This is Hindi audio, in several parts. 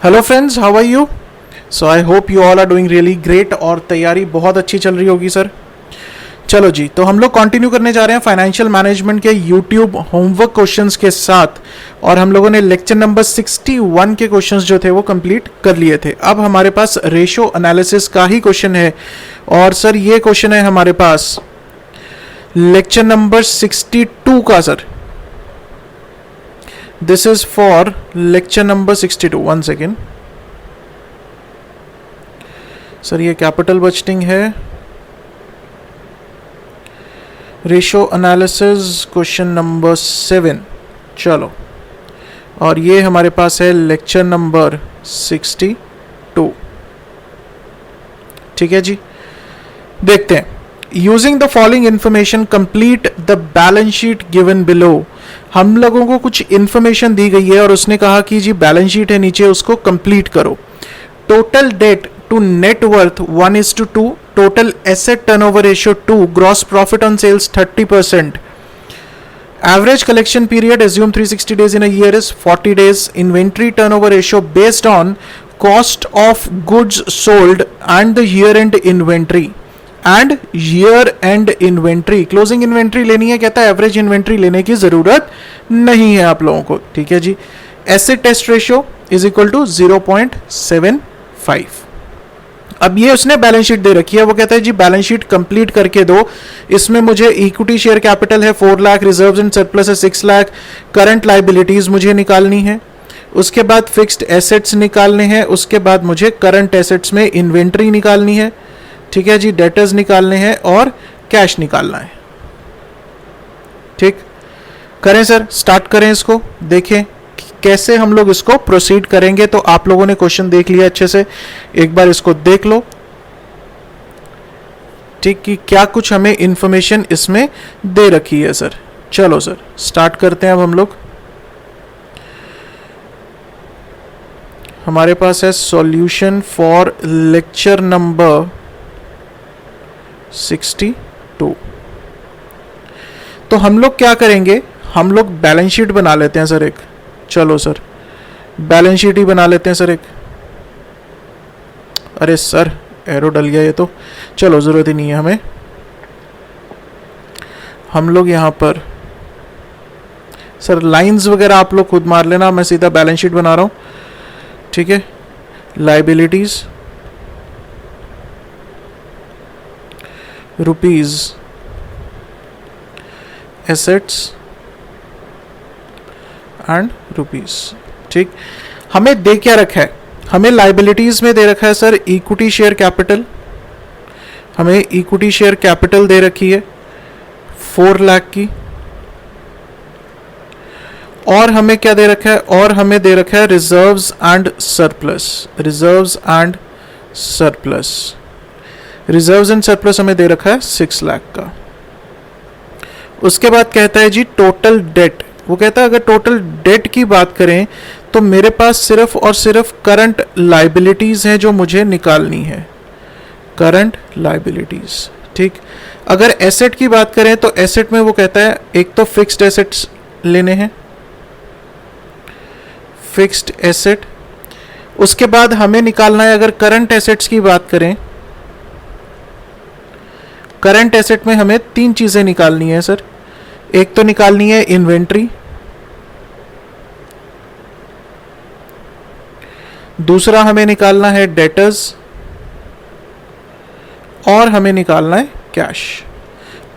Hello friends, how are you? So I hope you all are doing really great और तैयारी बहुत अच्छी चल रही होगी सर। चलो जी, तो हम लोग कंटिन्यू करने जा रहे हैं फाइनेंशियल मैनेजमेंट के यूट्यूब होमवर्क क्वेश्चंस के साथ। और हम लोगों ने लेक्चर नंबर 61 के क्वेश्चंस जो थे वो कंप्लीट कर लिए थे। अब हमारे पास रेशो एनालिसिस का ही क्वेश्चन है। और सर ये क्वेश्चन है हमारे पास लेक्चर नंबर 62 का sir. This is for lecture number 62. One second. Sir ये कैपिटल बजटिंग है। Ratio analysis question number 7। चलो, और ये हमारे पास है लेक्चर नंबर 62। ठीक है जी, देखते हैं। Using the following information complete the balance sheet given below. हम लोगों को कुछ इंफॉर्मेशन दी गई है और उसने कहा कि जी बैलेंस शीट है नीचे, उसको कंप्लीट करो। Total debt to net worth 1:2, total asset turnover ratio 2, gross profit on sales 30%, average collection period assume 360 days in a year is 40 days, inventory turnover ratio based on cost of goods sold and the year end inventory and year end inventory. Closing inventory लेनी है, कहता है एवरेज इन्वेंट्री लेने की जरूरत नहीं है आप लोगों को। ठीक है जी। Acid test ratio is equal to 0.75। अब ये उसने बैलेंस शीट दे रखी है, वो कहता है जी बैलेंस शीट कंप्लीट करके दो। इसमें मुझे इक्विटी शेयर कैपिटल है 4 लाख, रिजर्व्स एंड सरप्लस है 6 लाख, करंट लाइबिलिटीज मुझे निकालनी है, उसके बाद फिक्स्ड एसेट्स निकालने हैं, उसके बाद मुझे करंट एसेट्स में इन्वेंट्री निकालनी है। ठीक है जी, डेटर्स निकालने हैं और कैश निकालना है। ठीक, करें सर, स्टार्ट करें इसको, देखें कैसे हम लोग इसको प्रोसीड करेंगे। तो आप लोगों ने क्वेश्चन देख लिया अच्छे से, एक बार इसको देख लो। ठीक, कि क्या कुछ हमें इंफॉर्मेशन इसमें दे रखी है सर। चलो सर, स्टार्ट करते हैं अब हम लोग। हमारे पास है सॉल्यूशन फॉर लेक्चर नंबर 62। तो हम लोग क्या करेंगे, हम लोग बैलेंस शीट बना लेते हैं सर एक। चलो सर, बैलेंस शीट ही बना लेते हैं सर एक। अरे सर, एरो डल गया ये तो। चलो, ज़रूरत ही नहीं है हमें। हम लोग यहाँ पर सर लाइंस वगैरह आप लोग खुद मार लेना, मैं सीधा बैलेंस शीट बना रहा हूँ। ठीक है, liabilities rupees, assets and rupees. ठीक, हमें दे क्या रखा है, हमें लाइबिलिटीज में दे रखा है सर इक्विटी शेयर कैपिटल। हमें इक्विटी शेयर कैपिटल दे रखी है 4 लाख की। और हमें क्या दे रखा है, और हमें दे रखा है reserves and surplus. Reserves and surplus, reserves and surplus हमें दे रखा है 6 लाख का। उसके बाद कहता है जी टोटल डेट। वो कहता है अगर टोटल डेट की बात करें तो मेरे पास सिर्फ और सिर्फ करंट लाइबिलिटीज हैं जो मुझे निकालनी है, करंट लाइबिलिटीज। ठीक, अगर एसेट की बात करें तो एसेट में वो कहता है एक तो फिक्स्ड एसेट्स लेने हैं, फिक्स्ड एसेट। उसके बाद हमें निकालना है, अगर करंट एसेट्स की बात करें, करंट एसेट में हमें 3 चीजें निकालनी है सर। एक तो निकालनी है इन्वेंट्री, दूसरा हमें निकालना है डेटर्स, और हमें निकालना है कैश।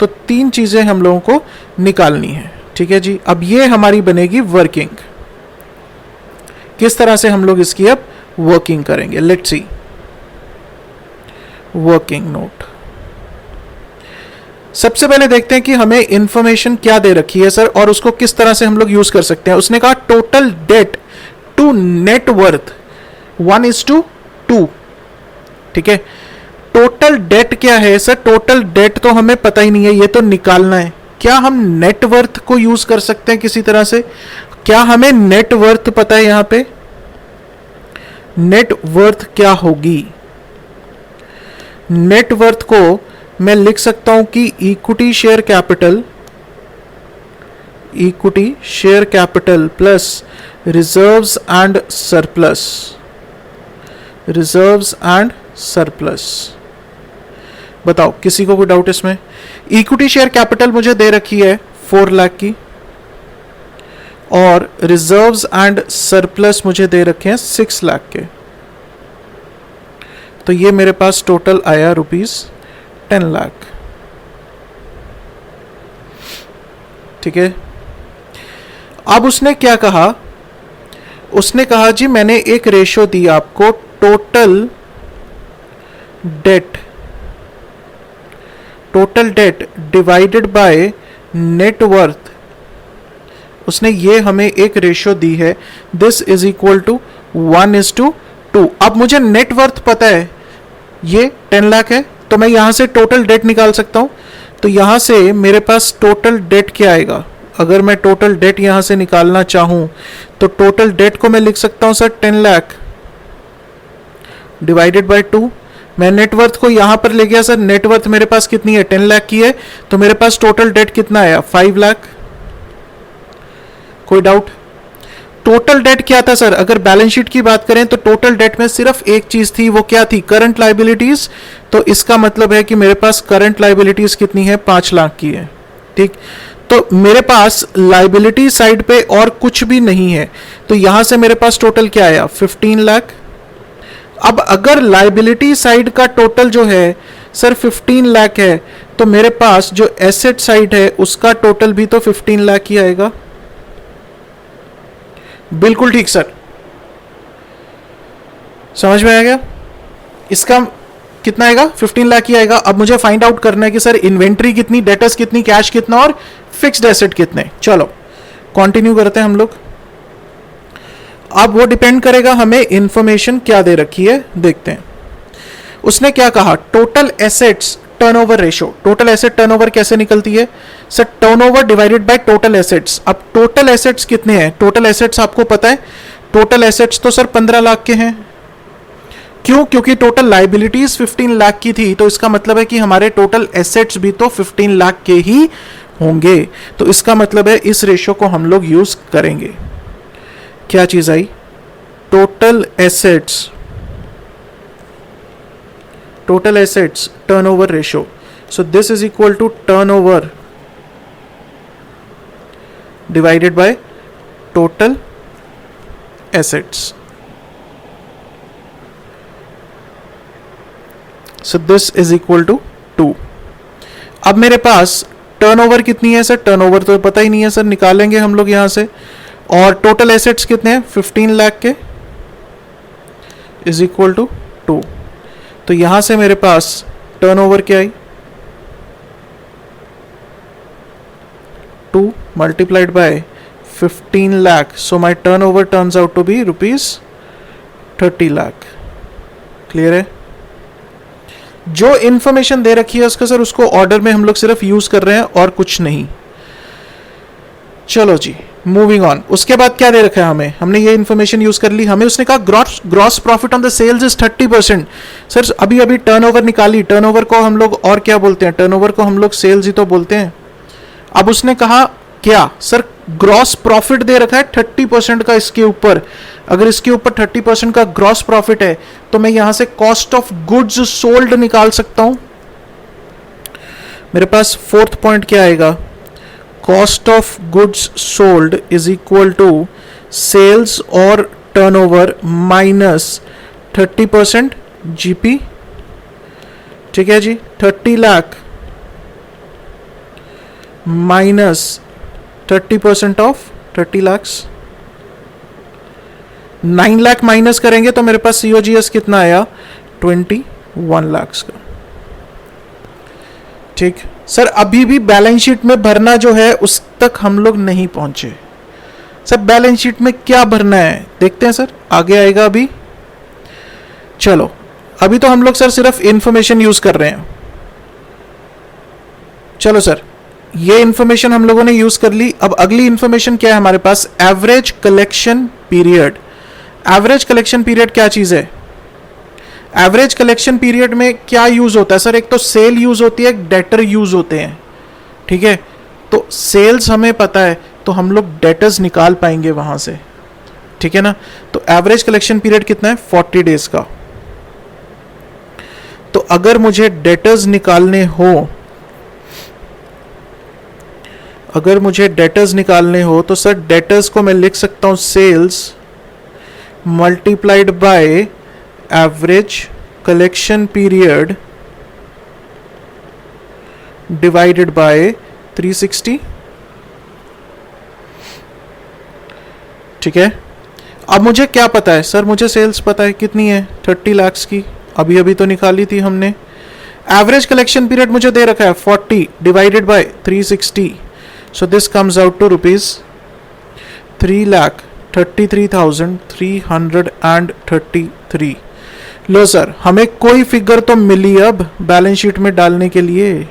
तो 3 चीजें हम लोगों को निकालनी है। ठीक है जी, अब ये हमारी बनेगी वर्किंग। किस तरह से हम लोग इसकी अब वर्किंग करेंगे, लेट्स सी। वर्किंग नोट, सबसे पहले देखते हैं कि हमें इंफॉर्मेशन क्या दे रखी है सर और उसको किस तरह से हम लोग यूज कर सकते हैं। उसने कहा total debt to net worth 1:2। ठीक है, टोटल डेट क्या है सर? टोटल डेट तो हमें पता ही नहीं है, ये तो निकालना है। क्या हम नेट वर्थ को यूज कर सकते हैं किसी तरह से? क्या हमें नेट वर्थ पता है? यहां पे नेट वर्थ क्या होगी? नेट वर्थ को मैं लिख सकता हूं कि equity share capital, equity share capital plus reserves and surplus reserves and surplus. बताओ किसी को कोई डाउट इसमें? इक्विटी शेयर कैपिटल मुझे दे रखी है 4 लाख की, और रिजर्व्स एंड सरप्लस मुझे दे रखे हैं 6 लाख के। तो ये मेरे पास टोटल आया ₹10 लाख। ठीक है, अब उसने क्या कहा? उसने कहा जी मैंने एक रेशो दी आपको, total date divided by net worth. उसने ये हमें एक रेशो दी है, दिस इज इक्वल टू 1:2। अब मुझे नेट वर्थ पता है, ये 10 लाख है, तो मैं यहां से टोटल डेट निकाल सकता हूं। तो यहां से मेरे पास टोटल डेट क्या आएगा? अगर मैं टोटल डेट यहां से निकालना चाहूं तो टोटल डेट को मैं लिख सकता हूं सर 10 लाख डिवाइडेड बाय 2। मैं नेटवर्थ को यहां पर ले गया सर, नेटवर्थ मेरे पास कितनी है? 10 लाख की है, तो मेरे पास टोटल डेट कितना आया? 5 लाख। कोई डाउट? टोटल डेट क्या था सर? अगर बैलेंस शीट की बात करें तो टोटल डेट में सिर्फ एक चीज थी, वो क्या थी? Current liabilities. तो इसका मतलब है कि मेरे पास करंट लायबिलिटीज कितनी है? 5 लाख की है। ठीक, तो मेरे पास लायबिलिटी साइड पे और कुछ भी नहीं है, तो यहां से मेरे पास टोटल क्या आया? 15 लाख। अब अगर लायबिलिटी साइड का टोटल जो है सर 15 लाख है, तो मेरे पास जो एसेट साइड है उसका टोटल भी तो 15 लाख ही आएगा। बिल्कुल ठीक सर, समझ में आ गया? इसका कितना आएगा? 15 लाख ही आएगा। अब मुझे फाइंड आउट करना है कि सर इन्वेंट्री कितनी, डेटर्स कितनी, कैश कितना और फिक्स्ड एसेट कितने। चलो कंटिन्यू करते हैं हम लोग। अब वो डिपेंड करेगा हमें इंफॉर्मेशन क्या दे रखी है, देखते हैं। उसने क्या कहा? Total assets turnover ratio. Total asset turnover कैसे निकलती है sir? Turnover divided by total assets. अब टोटल एसेट्स कितने हैं? टोटल एसेट्स आपको पता है, टोटल एसेट्स तो सर 15 लाख के हैं। क्यों? क्योंकि टोटल लायबिलिटीज 15 लाख की थी, तो इसका मतलब है कि हमारे टोटल एसेट्स भी तो 15 लाख के ही होंगे। तो इसका मतलब है इस रेशो को हम लोग यूज करेंगे। क्या चीज आई? Total assets turnover ratio. So this is equal to turnover divided by total assets. So this is equal to 2। अब मेरे पास टर्नओवर कितनी है सर? टर्नओवर तो पता ही नहीं है सर, निकालेंगे हम लोग यहां से। और टोटल एसेट्स कितने हैं? 15 लाख के, इज इक्वल टू 2। तो यहां से मेरे पास टर्नओवर क्या आई? 2 multiplied by 15 lakh. So my turnover turns out to be ₹30 lakh. Clear है? जो इंफॉर्मेशन दे रखी है उसका सर, उसको ऑर्डर में हम लोग सिर्फ यूज कर रहे हैं और कुछ नहीं। चलो जी, मूविंग ऑन। उसके बाद क्या दे रखा है हमें? हमने ये इंफॉर्मेशन यूज कर ली। हमें उसने कहा gross profit on the sales is 30%। Sir अभी अभी टर्नओवर निकाली, टर्नओवर को हम लोग और क्या बोलते हैं? टर्नओवर को हम लोग सेल्स ही तो बोलते हैं। अब उसने कहा क्या सर? ग्रॉस प्रॉफिट दे रखा है 30% का इसके ऊपर। अगर इसके ऊपर 30% का ग्रॉस प्रॉफिट है, तो मैं यहां से कॉस्ट ऑफ गुड्स सोल्ड निकाल सकता हूं। मेरे पास 4th पॉइंट क्या आएगा? Cost of goods sold is equal to sales और टर्नओवर माइनस 30% जीपी। ठीक है जी, 30 lakh minus 30% of 30 lakh. 9 lakh minus करेंगे तो मेरे पास सीओजीएस कितना आया? 21 लाख का। ठीक सर, अभी भी बैलेंस शीट में भरना जो है उस तक हम लोग नहीं पहुंचे। सर बैलेंस शीट में क्या भरना है देखते हैं सर, आगे आएगा अभी। चलो अभी तो हम लोग सर सिर्फ इंफॉर्मेशन यूज कर रहे हैं। चलो सर, ये इंफॉर्मेशन हम लोगों ने यूज कर ली। अब अगली इंफॉर्मेशन क्या है हमारे पास? Average collection period. Average collection period क्या चीज है? एवरेज कलेक्शन पीरियड में क्या यूज होता है सर? एक तो सेल यूज होती है, एक डेटर यूज होते हैं। ठीक है, तो सेल्स हमें पता है तो हम लोग डेटर्स निकाल पाएंगे वहां से। ठीक है ना? तो एवरेज कलेक्शन पीरियड कितना है? 40 डेज का। तो अगर मुझे डेटर्स निकालने हो तो सर डेटर्स को मैं लिख सकता हूं sales multiplied by average collection period divided by 360। ठीक है, अब मुझे क्या पता है सर? मुझे सेल्स पता है कितनी है, 30 लाख की, अभी अभी तो निकाली थी हमने। एवरेज कलेक्शन पीरियड मुझे दे रखा है 40 divided by 360, so this comes out to rupees 3,33,333। लो सर, हमें कोई फिगर तो मिली अब बैलेंस शीट में डालने के लिए,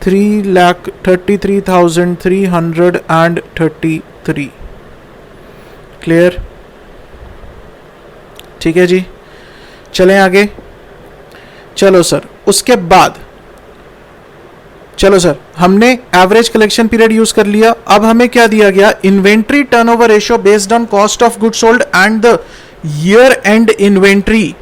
3,33,333। क्लियर? ठीक है जी, चलें आगे। चलो सर, उसके बाद चलो सर, हमने एवरेज कलेक्शन पीरियड यूज कर लिया। अब हमें क्या दिया गया? Inventory turnover ratio based on cost of goods sold and the year end inventory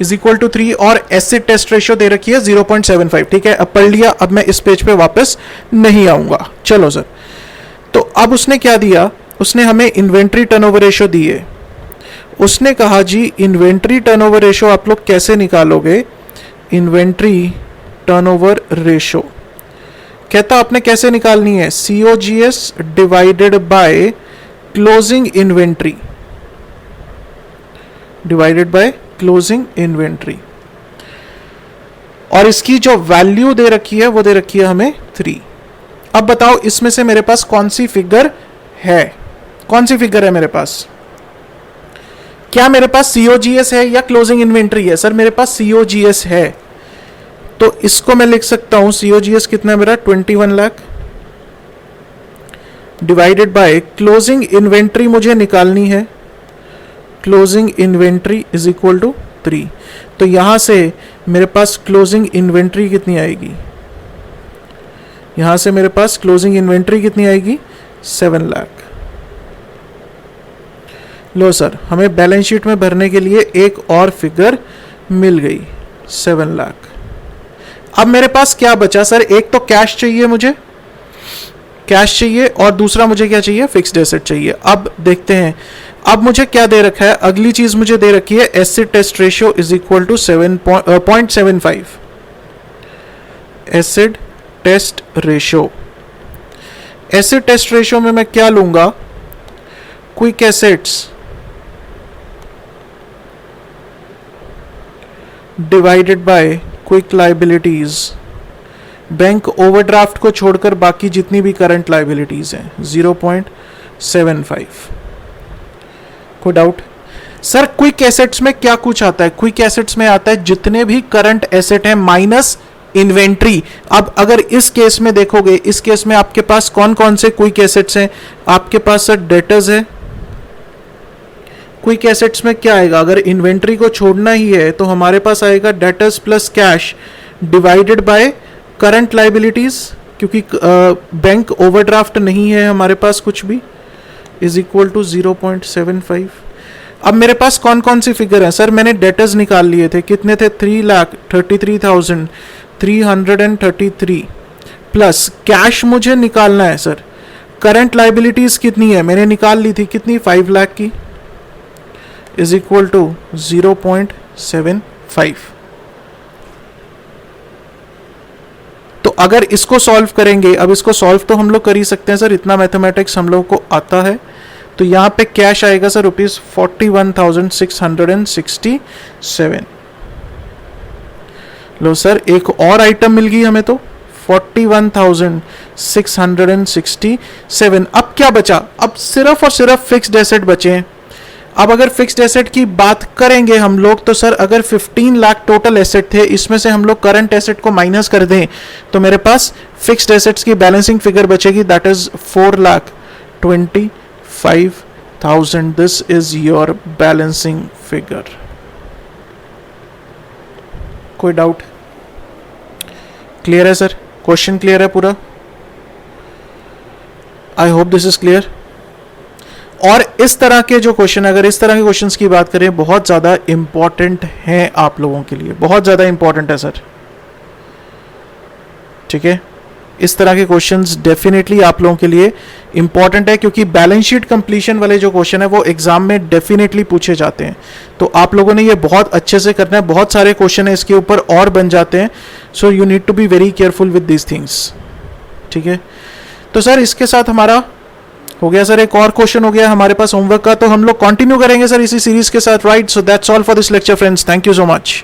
is equal to 3 और एसिड टेस्ट रेशियो दे रखी है 0.75। ठीक है, अब पढ़ लिया, अब मैं इस पेज पे वापस नहीं आऊंगा। चलो सर, तो अब उसने क्या दिया? उसने हमें इन्वेंट्री टर्नओवर रेशियो दी है। उसने कहा जी इन्वेंट्री टर्नओवर रेशियो आप लोग कैसे निकालोगे? इन्वेंट्री टर्नओवर रेशियो कहता आपने कैसे निकालनी है? COGS divided by closing inventory, divided by closing inventory, और इसकी जो वैल्यू दे रखी है वो दे रखी है हमें 3। अब बताओ इसमें से मेरे पास कौन सी फिगर है? कौन सी फिगर है मेरे पास? क्या मेरे पास COGS है या क्लोजिंग इन्वेंट्री है? सर मेरे पास COGS है, तो इसको मैं लिख सकता हूं COGS कितना है मेरा? 21 lakh divided by closing inventory मुझे निकालनी है, closing inventory is equal to 3। तो यहां से मेरे पास क्लोजिंग इन्वेंट्री कितनी आएगी? यहां से मेरे पास क्लोजिंग इन्वेंट्री कितनी आएगी? 7 लाख। लो सर, हमें बैलेंस शीट में भरने के लिए एक और फिगर मिल गई, 7 लाख। अब मेरे पास क्या बचा सर? एक तो कैश चाहिए, मुझे कैश चाहिए, और दूसरा मुझे क्या चाहिए? फिक्स्ड एसेट चाहिए। अब देखते हैं, अब मुझे क्या दे रखा है? अगली चीज मुझे दे रखी है acid test ratio is equal to 0.75। Acid test ratio, acid test ratio में मैं क्या लूंगा? Quick assets divided by quick liabilities, bank overdraft को छोड़कर बाकी जितनी भी करंट लाइबिलिटीज हैं 0.75। कोई डाउट? सर क्विक एसेट्स में क्या कुछ आता है? क्विक एसेट्स में आता है जितने भी करंट एसेट हैं माइनस इन्वेंट्री। अब अगर इस केस में देखोगे, इस केस में आपके पास कौन कौन से क्विक एसेट्स हैं? आपके पास सर डेटर्स है। क्विक एसेट्स में क्या आएगा? अगर इन्वेंट्री को छोड़ना ही है तो हमारे पास आएगा debtors plus cash divided by current liabilities, क्योंकि बैंक ओवरड्राफ्ट नहीं है हमारे पास कुछ भी, इज इक्वल टू 0.75। अब मेरे पास कौन कौन सी फिगर है? सर मैंने डेटर्स निकाल लिए थे, कितने थे? 3,33,333 प्लस कैश मुझे निकालना है सर। करंट लाइबिलिटीज कितनी है? मैंने निकाल ली थी, कितनी? 5 लाख की, इज इक्वल टू 0.75। तो अगर इसको सॉल्व करेंगे, अब इसको सॉल्व तो हम लोग कर ही सकते हैं सर, इतना मैथमेटिक्स हम लोग को आता है। तो यहां पे कैश आएगा सर ₹41,667। लो सर, एक और आइटम मिल गई हमें, तो 41,667। अब क्या बचा? अब सिर्फ और सिर्फ फिक्स्ड एसेट बचे हैं। अब अगर फिक्स्ड एसेट की बात करेंगे हम लोग, तो सर अगर 15 लाख टोटल एसेट थे, इसमें से हम लोग करंट एसेट को माइनस कर दें तो मेरे पास फिक्स्ड एसेट्स की बैलेंसिंग फिगर बचेगी, that is 4,25,000। This is your balancing figure. कोई डाउट? क्लियर है सर? क्वेश्चन क्लियर है पूरा? I hope this is clear. और इस तरह के जो क्वेश्चन, अगर इस तरह के क्वेश्चंस की बात करें, बहुत ज़्यादा इंपॉर्टेंट हैं आप लोगों के लिए, बहुत ज़्यादा इंपॉर्टेंट है सर। ठीक है, इस तरह के क्वेश्चंस डेफिनेटली आप लोगों के लिए इंपॉर्टेंट है, क्योंकि बैलेंस शीट कंप्लीशन वाले जो क्वेश्चन है वो एग्जाम में डेफिनेटली पूछे जाते हैं। तो आप लोगों ने ये बहुत अच्छे से करना है, बहुत सारे क्वेश्चन है इसके ऊपर और बन जाते हैं, so you need to be very careful with these things. ठीक है, तो सर इसके साथ हमारा हो गया सर, एक और क्वेश्चन हो गया हमारे पास होमवर्क का, तो हम लोग कंटिन्यू करेंगे सर इसी सीरीज के साथ, right. So that's all for this lecture friends, thank you so much.